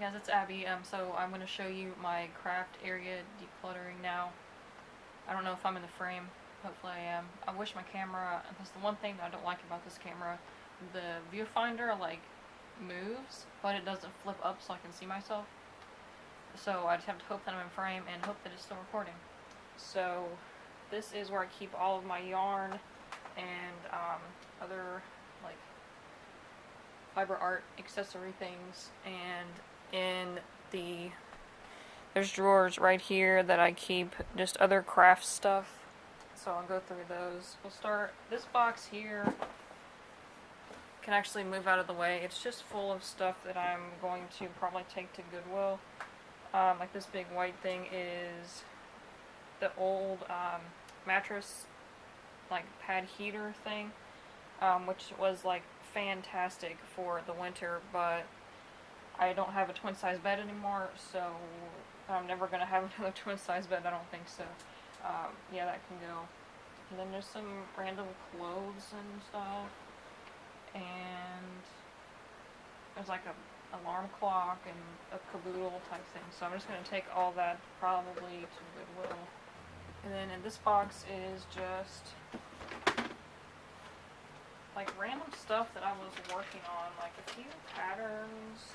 Hey guys, it's Abby. So I'm going to show you my craft area decluttering now. I don't know if I'm in the frame. Hopefully I am. I wish my camera, that's the one thing that I don't like about this camera. The viewfinder moves, but it doesn't flip up so I can see myself. So I just have to hope that I'm in frame and hope that it's still recording. So this is where I keep all of my yarn and other fiber art accessory things, and there's drawers right here that I keep just other craft stuff, so I'll go through those. We'll start, this box here can actually move out of the way. It's just full of stuff that I'm going to probably take to Goodwill. Like this big white thing is the old mattress pad heater thing, which was fantastic for the winter, but I don't have a twin size bed anymore, so I'm never going to have another twin size bed, I don't think so. Yeah, that can go. And then there's some random clothes and stuff, and there's a alarm clock and a caboodle type thing, so I'm just going to take all that probably to Goodwill. And then in this box is just random stuff that I was working on, a few patterns,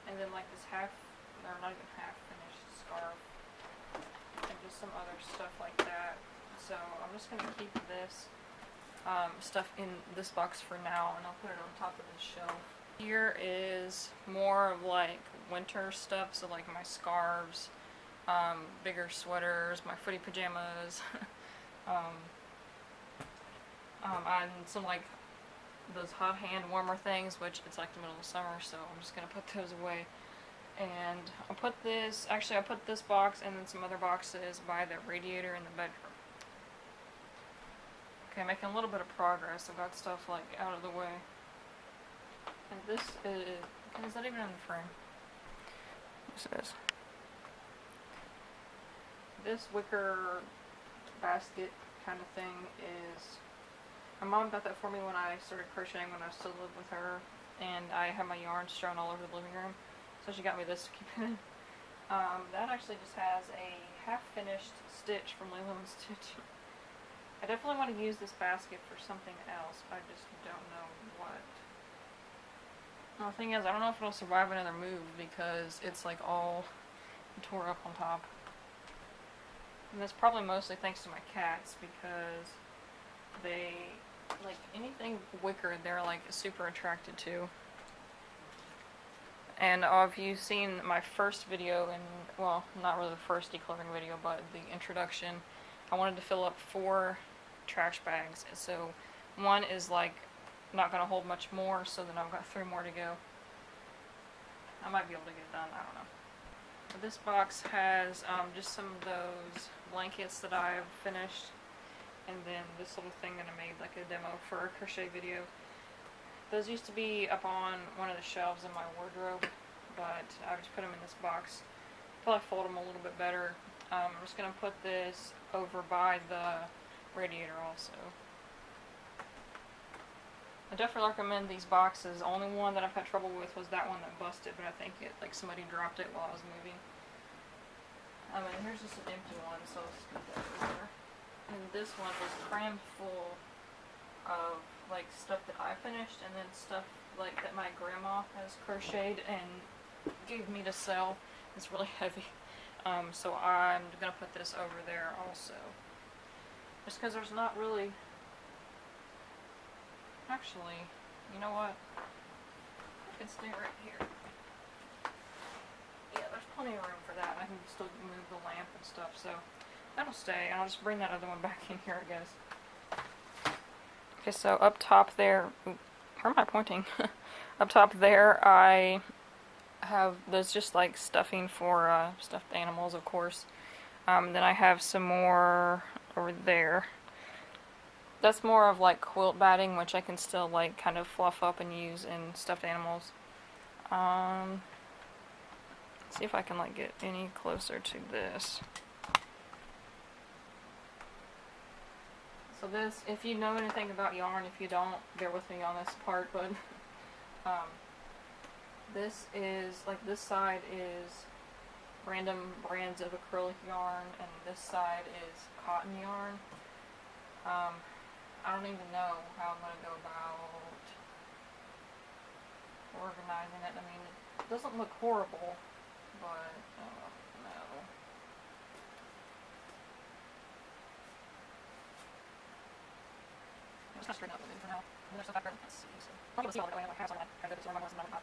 and then this half, or not even half finished scarf, and just some other stuff like that. So I'm just going to keep this stuff in this box for now, and I'll put it on top of this shelf. Here is more of winter stuff, so my scarves, bigger sweaters, my footy pajamas, and some those hot hand warmer things, which it's the middle of summer, so I'm just gonna put those away. And I'll put this, actually I put this box and then some other boxes by the radiator in the bedroom. Okay, making a little bit of progress. I've got stuff out of the way. And this is that even in the frame? This is. This wicker basket kind of thing is, my mom got that for me when I started crocheting when I still lived with her, and I had my yarn strewn all over the living room, so she got me this to keep it in. That actually just has a half-finished stitch from Lilo & Stitch. I definitely want to use this basket for something else, but I just don't know what. Well, the thing is, I don't know if it'll survive another move because it's all tore up on top. And that's probably mostly thanks to my cats, because they, anything wicker, they're super attracted to. And if you've seen my first video, well, not really the first decluttering video, but the introduction, I wanted to fill up 4 trash bags. So one is not going to hold much more, so then I've got 3 more to go. I might be able to get it done, I don't know. But this box has just some of those blankets that I've finished, and then this little thing that I made a demo for a crochet video. Those used to be up on one of the shelves in my wardrobe, but I just put them in this box. Probably fold them a little bit better. I'm just going to put this over by the radiator also. I definitely recommend these boxes. The only one that I've had trouble with was that one that busted, but I think somebody dropped it while I was moving. And here's just an empty one, so let's put that over. And this one is crammed full of stuff that I finished, and then stuff that my grandma has crocheted and gave me to sell. It's really heavy, so I'm gonna put this over there also, just because there's not really. Actually, you know what? I can stay right here. Yeah, there's plenty of room for that. I can still move the lamp and stuff, so that'll stay. And I'll just bring that other one back in here, I guess. Okay, so up top there, where am I pointing? Up top there, I have, there's just stuffing for stuffed animals, of course. Then I have some more over there. That's more of quilt batting, which I can still kind of fluff up and use in stuffed animals. See if I can get any closer to this. So this, if you know anything about yarn, if you don't, bear with me on this part, but this is, like, this side is random brands of acrylic yarn, and this side is cotton yarn. I don't even know how I'm going to go about organizing it. I mean, it doesn't look horrible, but, no. I'm just going to straighten out the lid for now. And then there's stuff back there. Let's see. So, I'm not able to see all that way. I have some of that. I have to go to the store. Not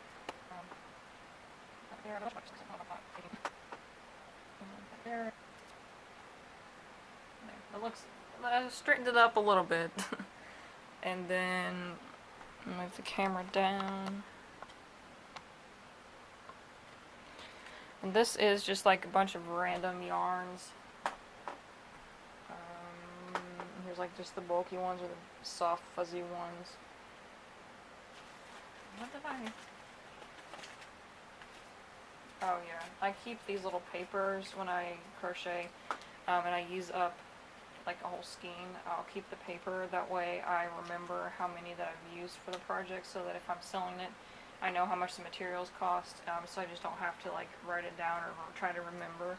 there. There's a bunch of stuff. I'm not taking. There. There. It looks. I straightened it up a little bit. And then move the camera down. And this is just like a bunch of random yarns. Here's like just the bulky ones or the soft fuzzy ones. What did I? Oh yeah, I keep these little papers when I crochet, and I use up like a whole skein. I'll keep the paper, that way I remember how many that I've used for the project, so that if I'm selling it, I know how much the materials cost, so I just don't have to like write it down or try to remember.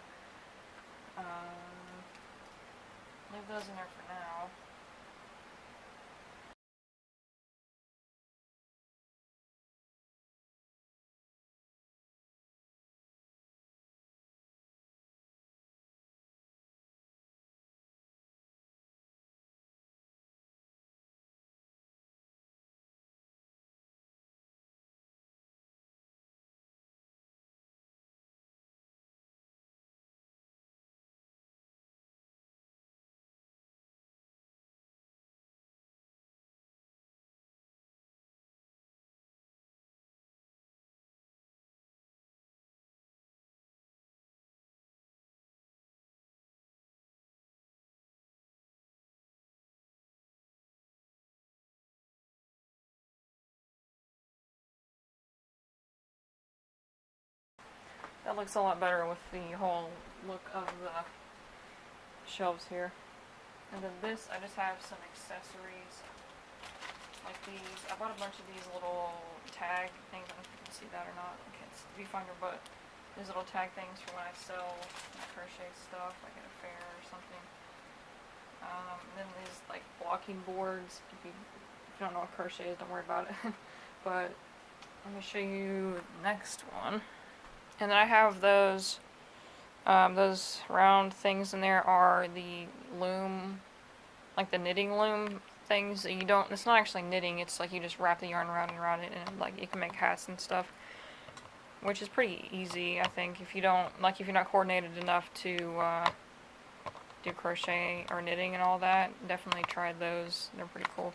Leave those in there for now. That looks a lot better with the whole look of the shelves here. And then this, I just have some accessories, like these. I bought a bunch of these little tag things. I don't know if you can see that or not. I can't viewfinder, but these little tag things for when I sell my crochet stuff, like at a fair or something. And then these like blocking boards. If you don't know what crochet is, don't worry about it. But let me show you the next one. And then I have those round things in there are the loom, like the knitting loom things that you don't, it's not actually knitting, it's like you just wrap the yarn around and around it, and like you can make hats and stuff, which is pretty easy, I think, if you don't, like if you're not coordinated enough to do crochet or knitting and all that. Definitely try those, they're pretty cool.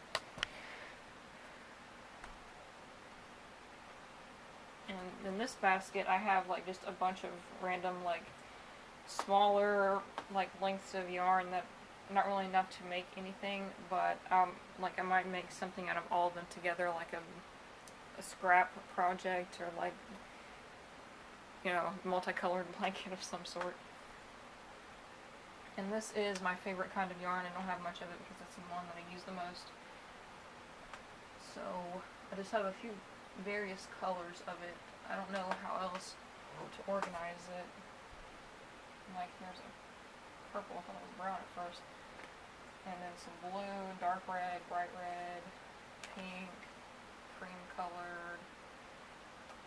And in this basket I have like just a bunch of random like smaller like lengths of yarn that not really enough to make anything, but like I might make something out of all of them together, like a scrap project, or like, you know, multicolored blanket of some sort. And this is my favorite kind of yarn. I don't have much of it because it's the one that I use the most. So I just have a few various colors of it. I don't know how else to organize it. Like there's a purple, I thought it was brown at first. And then some blue, dark red, bright red, pink, cream colored,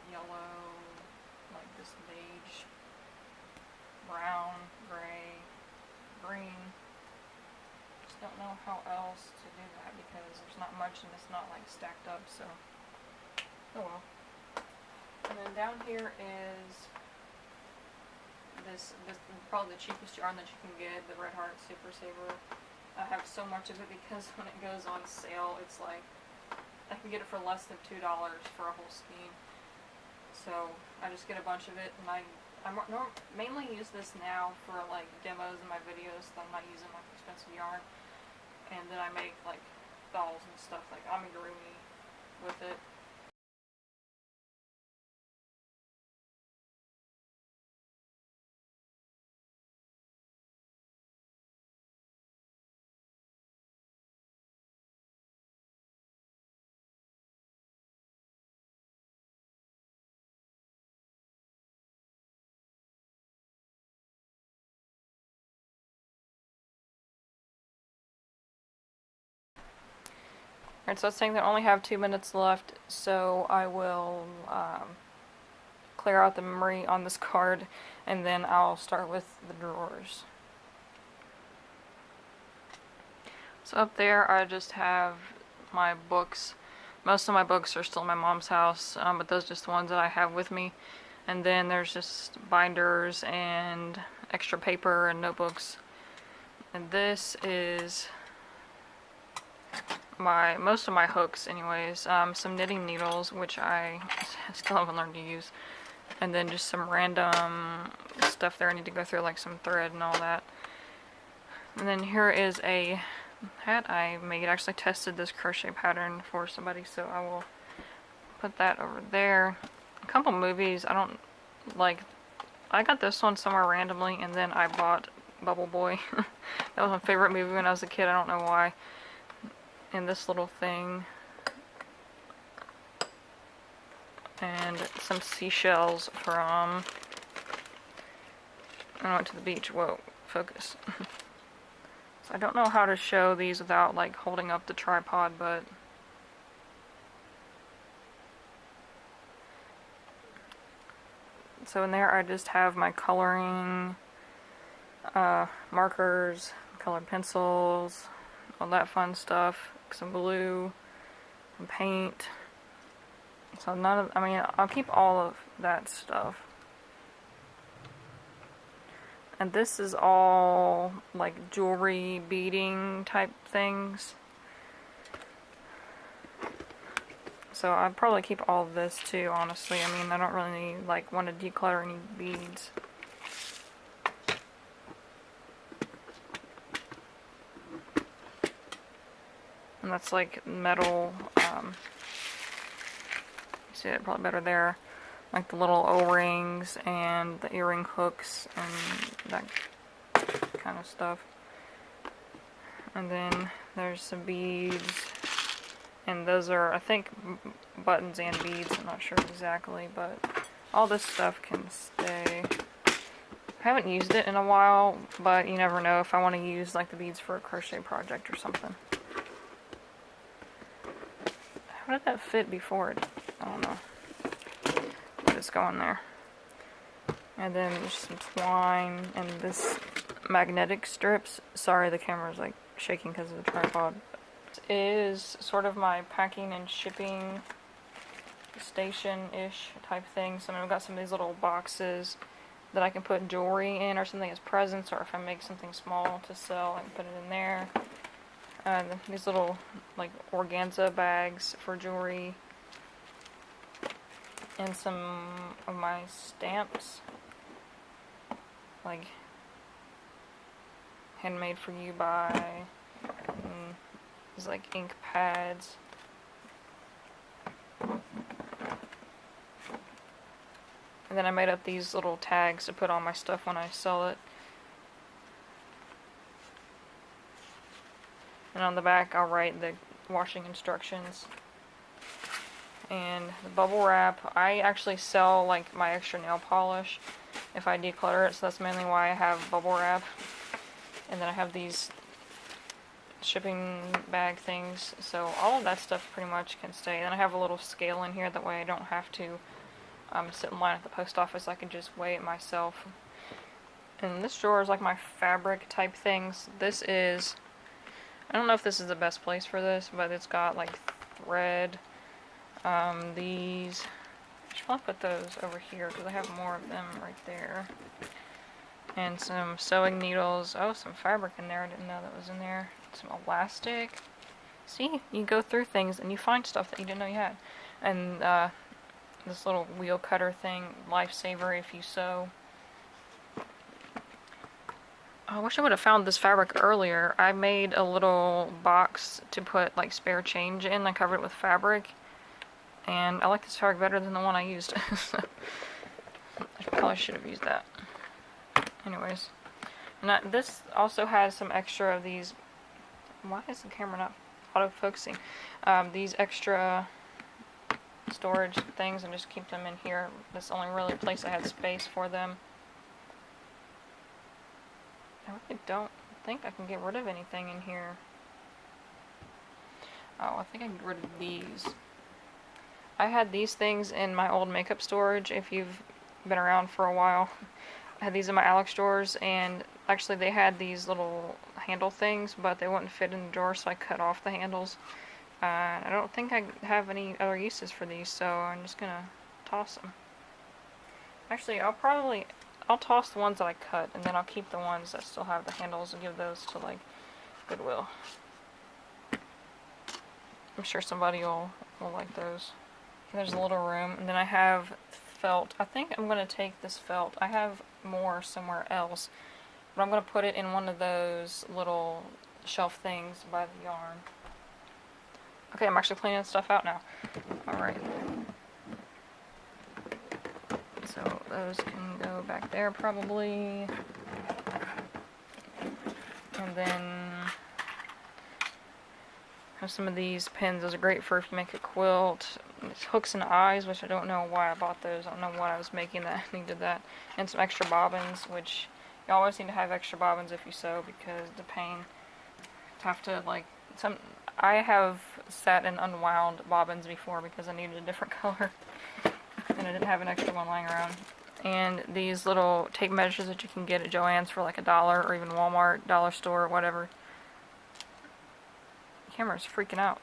yellow, like this beige, brown, gray, green. Just don't know how else to do that because there's not much and it's not like stacked up, so oh well. And then down here is this probably the cheapest yarn that you can get, the Red Heart Super Saver. I have so much of it because when it goes on sale, it's like I can get it for less than $2 for a whole skein. So I just get a bunch of it, and I mainly use this now for like demos in my videos. So I'm not using like expensive yarn, and then I make like dolls and stuff like amigurumi with it. Alright, so it's saying that I only have 2 minutes left, so I will clear out the memory on this card, and then I'll start with the drawers. So up there I just have my books. Most of my books are still in my mom's house, but those are just the ones that I have with me. And then there's just binders and extra paper and notebooks. And this is most of my hooks anyways. Some knitting needles, which I still haven't learned to use. And then just some random stuff there I need to go through, like some thread and all that. And then here is a hat I made. I actually tested this crochet pattern for somebody, so I will put that over there. A couple movies I don't like. I got this one somewhere randomly, and then I bought Bubble Boy. That was my favorite movie when I was a kid. I don't know why. And this little thing. And some seashells from... I went to the beach. Whoa, focus. So I don't know how to show these without like holding up the tripod, but... So in there I just have my coloring, markers, colored pencils, all that fun stuff, some glue, and paint. So none of, I mean, I'll keep all of that stuff. And this is all like jewelry, beading type things. So I'd probably keep all of this too, honestly. I mean, I don't really want to declutter any beads. And that's like metal, you see it probably better there. Like the little O-rings and the earring hooks and that kind of stuff. And then there's some beads. And those are, I think, buttons and beads. I'm not sure exactly, but all this stuff can stay. I haven't used it in a while, but you never know if I want to use like the beads for a crochet project or something. How did that fit before it? I don't know. But it's going there. And then there's some twine and this magnetic strips. Sorry, the camera's like shaking because of the tripod. Is sort of my packing and shipping station-ish type thing. So I've got some of these little boxes that I can put jewelry in or something as presents, or if I make something small to sell, I can put it in there. These little like organza bags for jewelry, and some of my stamps, like handmade for you by. These like ink pads. And then I made up these little tags to put on my stuff when I sell it. And on the back I'll write the washing instructions. And the bubble wrap, I actually sell like my extra nail polish if I declutter it, so that's mainly why I have bubble wrap. And then I have these shipping bag things, so all of that stuff pretty much can stay. And I have a little scale in here, that way I don't have to sit in line at the post office. I can just weigh it myself. And this drawer is like my fabric type things. This is, I don't know if this is the best place for this, but it's got like thread. These, I should probably put those over here because I have more of them right there. And some sewing needles. Oh, some fabric in there. I didn't know that was in there. Some elastic. See, you go through things and you find stuff that you didn't know you had. And this little wheel cutter thing, lifesaver if you sew. I wish I would have found this fabric earlier. I made a little box to put like spare change in. I covered it with fabric. And I like this fabric better than the one I used. I probably should have used that. Anyways. And this also has some extra of these. Why is the camera not auto-focusing? These extra storage things, and just keep them in here. That's the only really place I had space for them. I really don't think I can get rid of anything in here. Oh, I think I can get rid of these. I had these things in my old makeup storage, if you've been around for a while. I had these in my Alex drawers, and actually they had these little handle things, but they wouldn't fit in the drawer, so I cut off the handles. I don't think I have any other uses for these, so I'm just gonna toss them. Actually, I'll toss the ones that I cut, and then I'll keep the ones that still have the handles and give those to, like, Goodwill. I'm sure somebody will like those. There's a little room, and then I have felt. I think I'm going to take this felt. I have more somewhere else, but I'm going to put it in one of those little shelf things by the yarn. Okay, I'm actually cleaning stuff out now. Alright. So those can go back there probably. And then have some of these pins. Those are great for if you make a quilt. It's hooks and eyes, which I don't know why I bought those. I don't know why I was making that. I needed that. And some extra bobbins, which you always need to have extra bobbins if you sew, because the pain to have to, like, I have sat and unwound bobbins before because I needed a different color and I didn't have an extra one lying around. And these little tape measures that you can get at Joann's for like $1, or even Walmart, dollar store, or whatever. The camera's freaking out.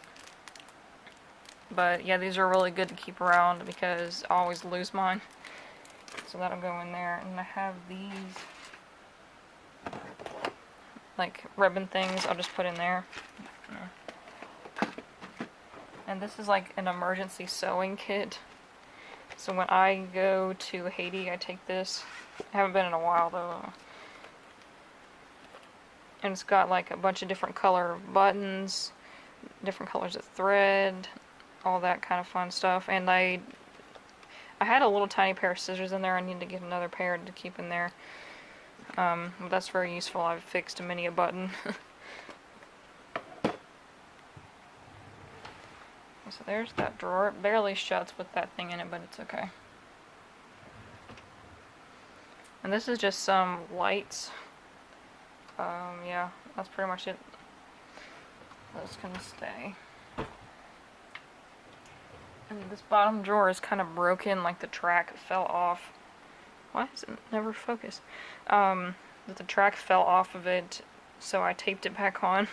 But yeah, these are really good to keep around because I always lose mine. So that'll go in there. And I have these like ribbon things I'll just put in there. And this is like an emergency sewing kit. So when I go to Haiti, I take this. I haven't been in a while though. And it's got like a bunch of different color buttons, different colors of thread, all that kind of fun stuff. And I had a little tiny pair of scissors in there. I need to get another pair to keep in there. But that's very useful. I've fixed many a button. So there's that drawer. It barely shuts with that thing in it, but it's okay. And this is just some lights. Yeah, that's pretty much it. That's gonna stay. And this bottom drawer is kind of broken, like the track fell off. Why is it never focused? That the track fell off of it, so I taped it back on.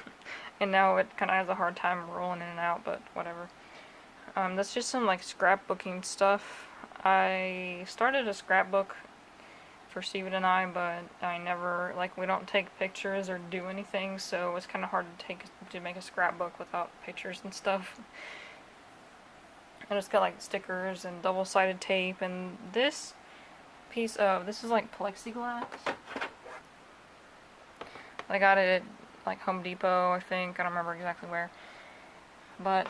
And now it kind of has a hard time rolling in and out, but whatever. That's just some like scrapbooking stuff. I started a scrapbook for Steven and I, but I never, like, we don't take pictures or do anything, so it's kind of hard to make a scrapbook without pictures and stuff. And it's got like stickers and double-sided tape, and this piece of, this is like plexiglass. I got it at like Home Depot, I think. I don't remember exactly where. But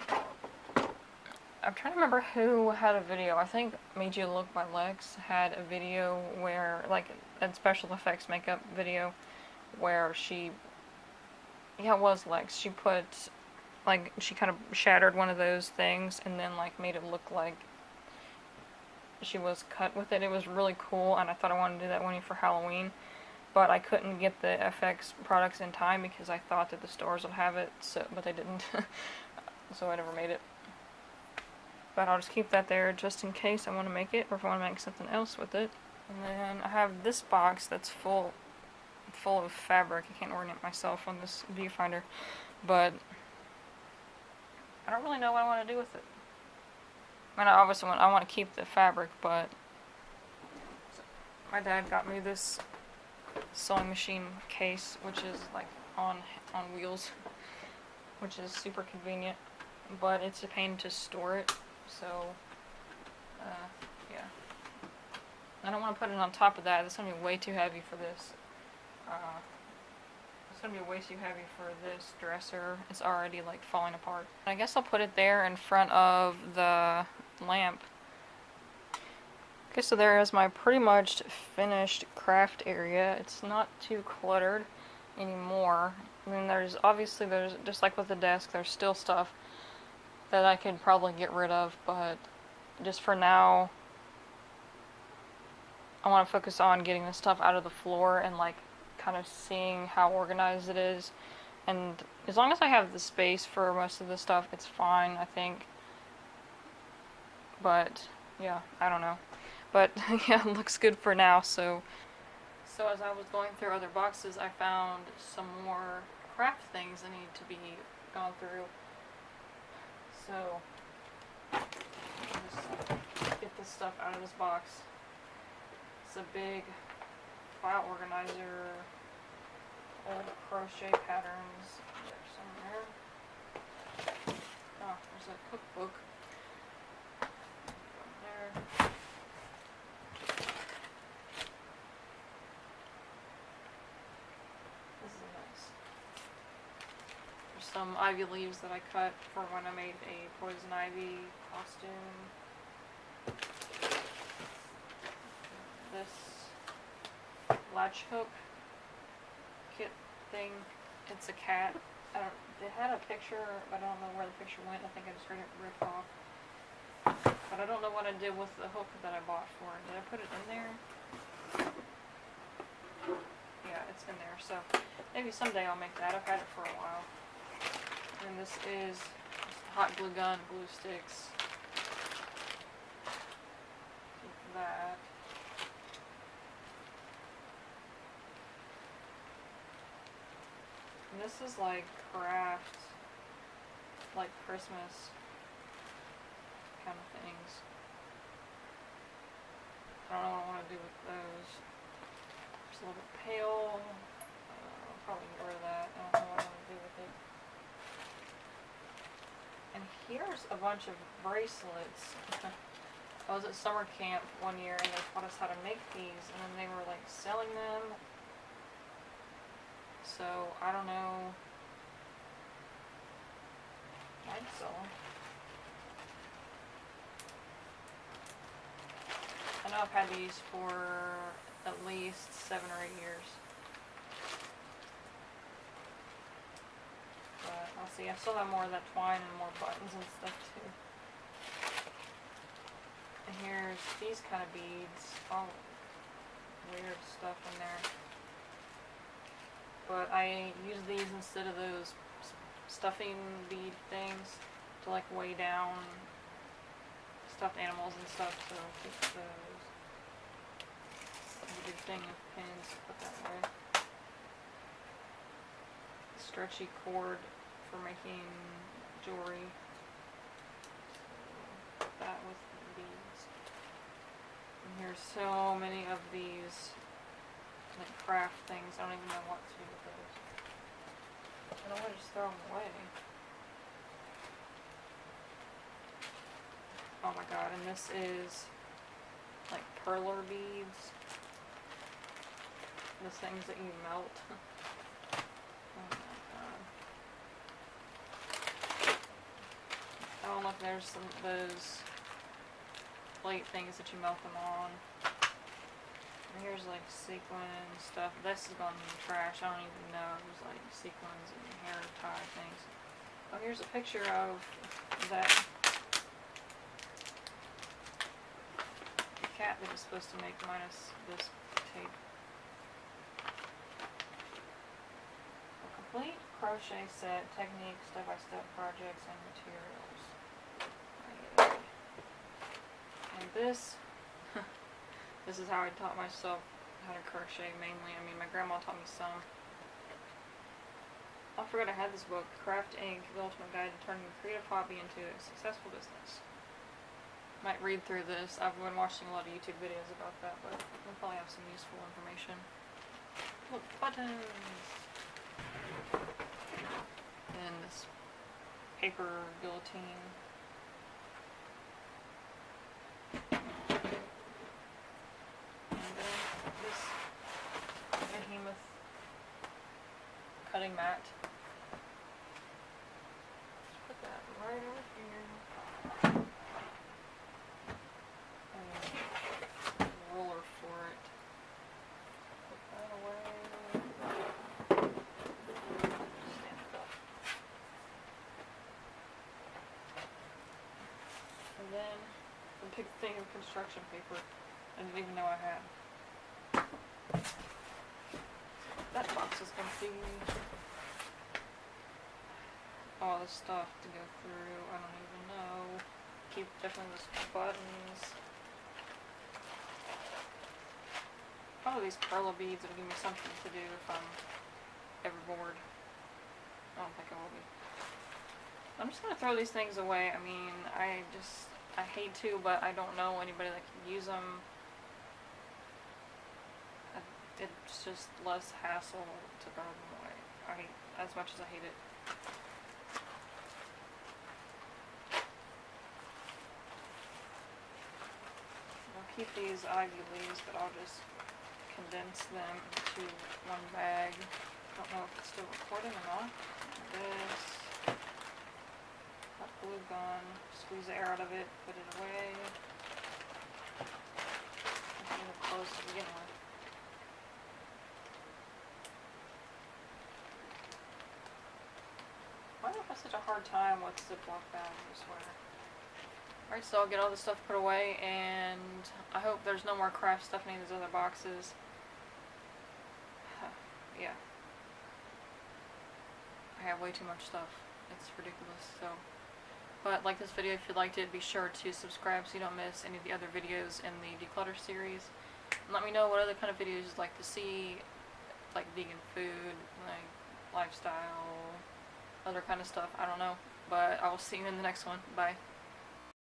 I'm trying to remember who had a video. I think Made You Look by Lex had a video where, like, a special effects makeup video where she, yeah, it was Lex. She put, like, she kind of shattered one of those things and then, like, made it look like she was cut with it. It was really cool, and I thought I wanted to do that one for Halloween. But I couldn't get the FX products in time because I thought that the stores would have it, so, but they didn't. So I never made it. But I'll just keep that there just in case I want to make it, or if I want to make something else with it. And then I have this box that's full of fabric. I can't orient myself on this viewfinder, but I don't really know what I want to do with it. I mean, I want to keep the fabric, but my dad got me this sewing machine case, which is like on wheels, which is super convenient, but it's a pain to store it. So yeah, I don't want to put it on top of that. It's gonna be way too heavy for this. It's gonna be way too heavy for this dresser. It's already like falling apart. I guess I'll put it there in front of the lamp. Okay, so there is my pretty much finished craft area. It's not too cluttered anymore. I mean, there's just like with the desk, there's still stuff that I could probably get rid of, but just for now, I want to focus on getting the stuff out of the floor and like kind of seeing how organized it is. And as long as I have the space for most of the stuff, it's fine, I think. But, yeah, I don't know. But, yeah, it looks good for now, so as I was going through other boxes, I found some more craft things that need to be gone through. So, just get this stuff out of this box. It's a big file organizer, old crochet patterns. There's some there. Oh, there's a cookbook. There. This is nice. There's some ivy leaves that I cut for when I made a poison ivy costume. This latch hook kit thing. It's a cat. It had a picture, but I don't know where the picture went. I think I just ripped off. But I don't know what I did with the hook that I bought for it. Did I put it in there? Yeah, it's in there. So maybe someday I'll make that. I've had it for a while. And this is hot glue gun, glue sticks. Keep that. And this is like craft, like Christmas kind of things. I don't know what I want to do with those. It's a little bit pale. I'll probably get rid of that. I don't know what I want to do with it. And here's a bunch of bracelets. I was at summer camp one year and they taught us how to make these, and then they were like selling them. So I don't know. I'd sell them. I know I've had these for at least 7 or 8 years. But I'll see. I still have more of that twine and more buttons and stuff too. And here's these kind of beads. All weird stuff in there. But I use these instead of those stuffing bead things to like weigh down stuffed animals and stuff, so I'll keep those. A big thing of pins, put that away. Stretchy cord for making jewelry. So put that with the beads. And here's so many of these like craft things. I don't even know what to do with those. I don't want to just throw them away. Oh my god, and this is like perler beads. The things that you melt. Oh my god. I don't know if there's some of those plate things that you melt them on. And here's like sequin stuff. This is going in the trash. I don't even know. There's like sequins and hair tie things. Oh, here's a picture of that cat that was supposed to make minus this tape. A complete crochet set, techniques, step-by-step projects, and materials. And this is how I taught myself how to crochet mainly. I mean, my grandma taught me some. I forgot I had this book, Craft Inc., The Ultimate Guide to Turning a Creative Hobby into a Successful Business. Might read through this. I've been watching a lot of YouTube videos about that, but we'll probably have some useful information. Look, buttons! And this paper guillotine. Behemoth cutting mat. Just put that right over here. And a roller for it. Put that away. Stand it up. And then a big thing of construction paper I didn't even know I had. That box is empty. all this stuff to go through. I don't even know. Keep definitely those buttons. Probably these perla beads will give me something to do if I'm ever bored. I don't think I will be. I'm just gonna throw these things away. I mean, I hate to, but I don't know anybody that can use them. It's just less hassle to throw them away. As much as I hate it. I'll keep these ivy leaves, but I'll just condense them into one bag. Don't know if it's still recording or not. This. Hot glue gun. Squeeze the air out of it. Put it away. I'm going to close to begin with. Why do I have such a hard time with Ziploc bags, I swear. Alright, so I'll get all this stuff put away, and I hope there's no more craft stuff in any of these other boxes. Yeah. I have way too much stuff. It's ridiculous, so. But like this video if you liked it, be sure to subscribe so you don't miss any of the other videos in the Declutter series. And let me know what other kind of videos you'd like to see, like vegan food, like lifestyle, other kind of stuff. I don't know. But I will see you in the next one. Bye.